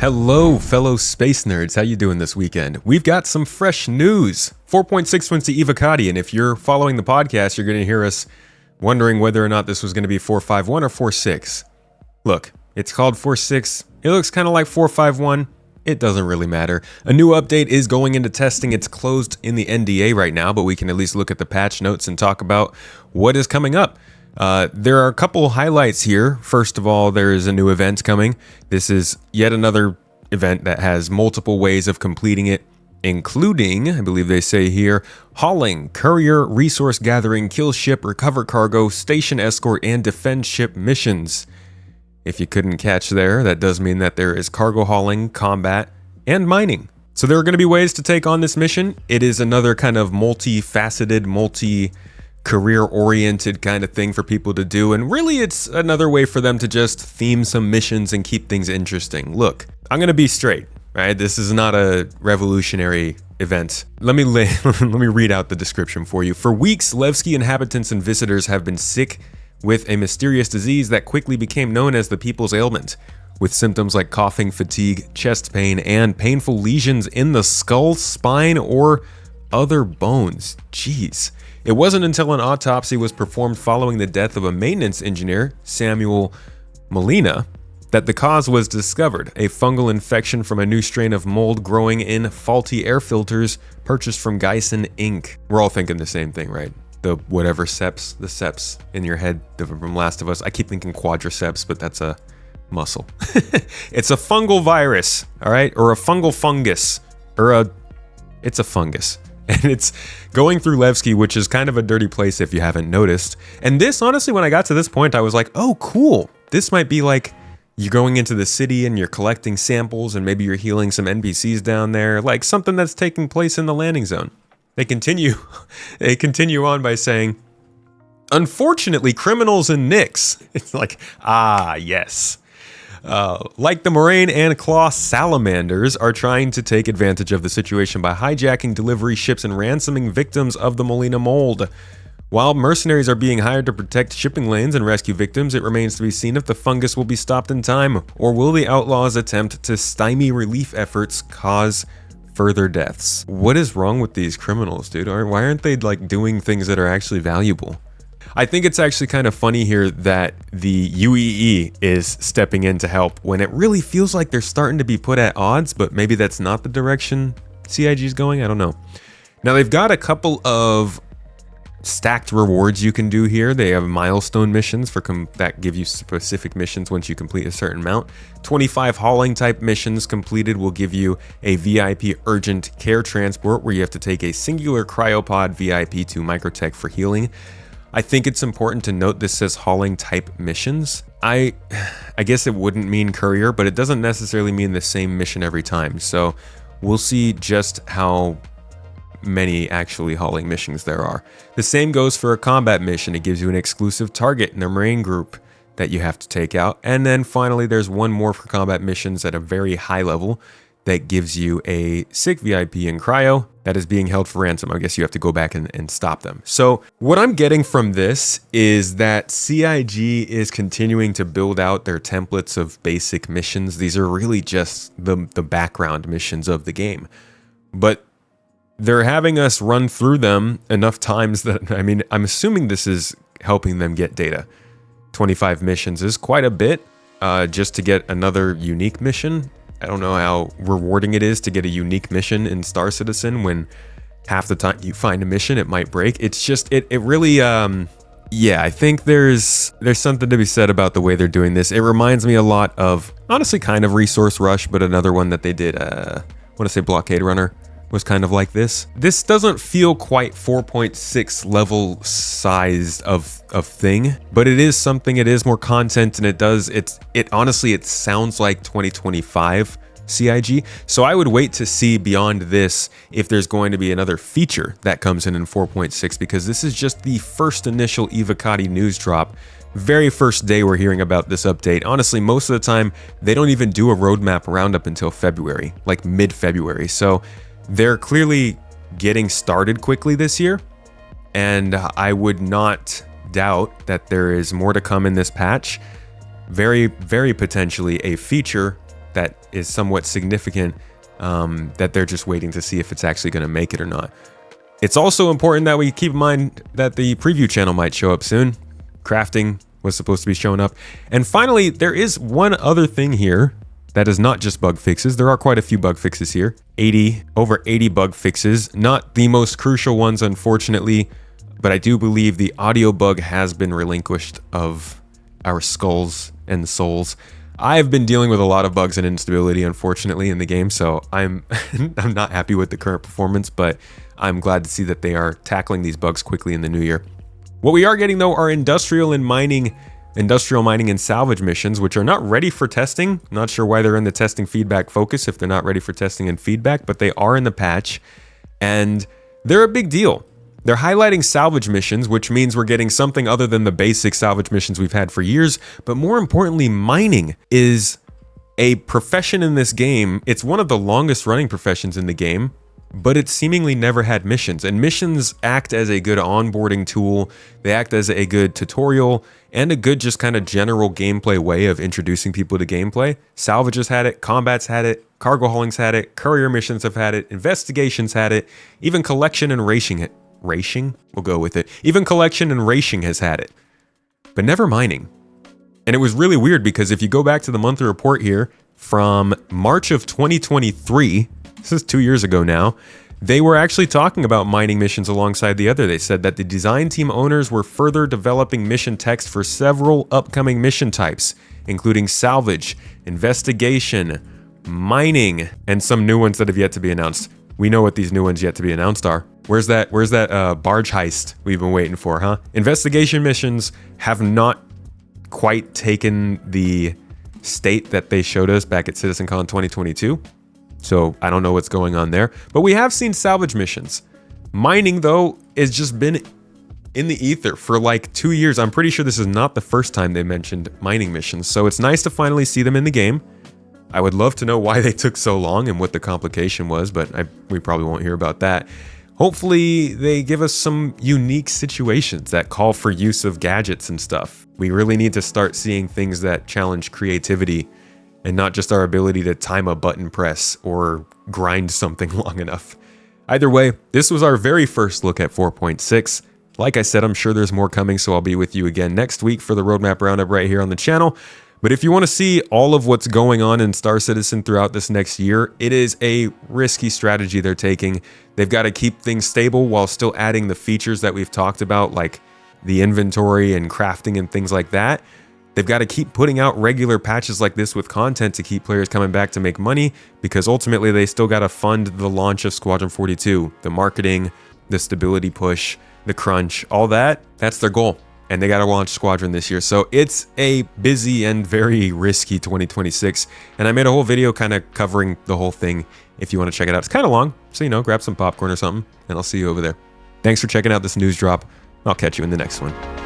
Hello, fellow space nerds. How you doing this weekend? We've got some fresh news. 4.6 wins to Evocati, and if you're following the podcast, you're going to hear us wondering whether or not this was going to be 4.5.1 or 4.6. Look, it's called 4.6. It looks kind of like 4.5.1. It doesn't really matter. A new update is going into testing. It's closed in the NDA right now, but we can at least look at the patch notes and talk about what is coming up. There are a couple highlights here. First of all, there is a new event coming. This is yet another event that has multiple ways of completing it, including, I believe they say here, hauling, courier, resource gathering, kill ship, recover cargo, station escort, and defend ship missions. If you couldn't catch there, that does mean that there is cargo hauling, combat, and mining. So there are going to be ways to take on this mission. It is another kind of multifaceted, career-oriented kind of thing for people to do, and really it's another way for them to just theme some missions and keep things interesting. Look, I'm gonna be straight, right? This is not a revolutionary event. Let me read out the description for you. For weeks, Levski inhabitants and visitors have been sick with a mysterious disease that quickly became known as the people's ailment, with symptoms like coughing, fatigue, chest pain, and painful lesions in the skull, spine, or other bones. Jeez. It wasn't until an autopsy was performed following the death of a maintenance engineer, Samuel Molina, that the cause was discovered: a fungal infection from a new strain of mold growing in faulty air filters purchased from Geisen Inc. We're all thinking the same thing, right? The whatever seps, the seps in your head from Last of Us. I keep thinking quadriceps, but that's a muscle. It's a fungal virus, all right? Or a fungal fungus, it's a fungus. And it's going through Levski, which is kind of a dirty place if you haven't noticed. And this, honestly, when I got to this point, I was like, oh, cool. This might be like you're going into the city and you're collecting samples and maybe you're healing some NPCs down there, like something that's taking place in the landing zone. They continue on by saying, unfortunately, criminals and nicks. It's like, yes. Like the Moraine and Claw salamanders are trying to take advantage of the situation by hijacking delivery ships and ransoming victims of the Molina mold. While mercenaries are being hired to protect shipping lanes and rescue victims, it remains to be seen if the fungus will be stopped in time, or will the outlaws attempt to stymie relief efforts, cause further deaths. What is wrong with these criminals, dude? Why aren't they like doing things that are actually valuable? I think it's actually kind of funny here that the UEE is stepping in to help when it really feels like they're starting to be put at odds, but maybe that's not the direction CIG is going. I don't know. Now they've got a couple of stacked rewards you can do here. They have milestone missions that give you specific missions once you complete a certain amount. 25 hauling type missions completed will give you a VIP urgent care transport where you have to take a singular cryopod VIP to Microtech for healing. I think it's important to note this says hauling type missions. I guess it wouldn't mean courier, but it doesn't necessarily mean the same mission every time. So we'll see just how many actually hauling missions there are. The same goes for a combat mission. It gives you an exclusive target in the Marine group that you have to take out. And then finally, there's one more for combat missions at a very high level that gives you a sick VIP in cryo that is being held for ransom. I guess you have to go back and stop them. So what I'm getting from this is that CIG is continuing to build out their templates of basic missions. These are really just the background missions of the game. But they're having us run through them enough times that, I mean, I'm assuming this is helping them get data. 25 missions is quite a bit just to get another unique mission. I don't know how rewarding it is to get a unique mission in Star Citizen when half the time you find a mission, it might break. It's just, it really, yeah, I think there's something to be said about the way they're doing this. It reminds me a lot of, honestly, kind of Resource Rush, but another one that they did, I want to say Blockade Runner was kind of like this. This doesn't feel quite 4.6 level sized of thing, but it is something. It is more content, and it honestly, it sounds like 2025 CIG. So I would wait to see beyond this if there's going to be another feature that comes in 4.6, because this is just the first initial Evocati news drop. Very first day we're hearing about this update. Honestly, most of the time they don't even do a roadmap roundup until February, like mid-February. So they're clearly getting started quickly this year, and I would not doubt that there is more to come in this patch. Very, very potentially a feature that is somewhat significant that they're just waiting to see if it's actually going to make it or not. It's also important that we keep in mind that the preview channel might show up soon. Crafting was supposed to be showing up. And finally, there is one other thing here that is not just bug fixes. There are quite a few bug fixes here. Over 80 bug fixes. Not the most crucial ones, unfortunately, but I do believe the audio bug has been relinquished of our skulls and souls. I've been dealing with a lot of bugs and instability, unfortunately, in the game, so I'm not happy with the current performance, but I'm glad to see that they are tackling these bugs quickly in the new year. What we are getting, though, are industrial mining and salvage missions, which are not ready for testing. Not sure why they're in the testing feedback focus if they're not ready for testing and feedback, but they are in the patch, and they're a big deal. They're highlighting salvage missions, which means we're getting something other than the basic salvage missions we've had for years. But more importantly, mining is a profession in this game. It's one of the longest running professions in the game, but it's seemingly never had missions. And missions act as a good onboarding tool. They act as a good tutorial and a good just kind of general gameplay way of introducing people to gameplay. Salvage has had it, combat's had it, cargo hauling's had it, courier missions have had it, investigations had it, even collection and racing. We'll go with it. Even collection and racing has had it, but never mining. And it was really weird because if you go back to the monthly report here from March of 2023, this is 2 years ago now, they were actually talking about mining missions alongside the other. They said that the design team owners were further developing mission text for several upcoming mission types, including salvage, investigation, mining, and some new ones that have yet to be announced. We know what these new ones yet to be announced are. Where's that barge heist we've been waiting for, huh? Investigation missions have not quite taken the state that they showed us back at CitizenCon 2022. So I don't know what's going on there. But we have seen salvage missions. Mining, though, has just been in the ether for like 2 years. I'm pretty sure this is not the first time they mentioned mining missions. So it's nice to finally see them in the game. I would love to know why they took so long and what the complication was, but we probably won't hear about that. Hopefully they give us some unique situations that call for use of gadgets and stuff. We really need to start seeing things that challenge creativity and not just our ability to time a button press or grind something long enough. Either way, this was our very first look at 4.6. Like I said, I'm sure there's more coming, so I'll be with you again next week for the Roadmap Roundup right here on the channel. But if you want to see all of what's going on in Star Citizen throughout this next year, it is a risky strategy they're taking. They've got to keep things stable while still adding the features that we've talked about, like the inventory and crafting and things like that. They've got to keep putting out regular patches like this with content to keep players coming back to make money, because ultimately they still got to fund the launch of Squadron 42, the marketing, the stability push, the crunch, all that. That's their goal. And they got to launch Squadron this year. So it's a busy and very risky 2026. And I made a whole video kind of covering the whole thing if you want to check it out. It's kind of long, so grab some popcorn or something, and I'll see you over there. Thanks for checking out this news drop. I'll catch you in the next one.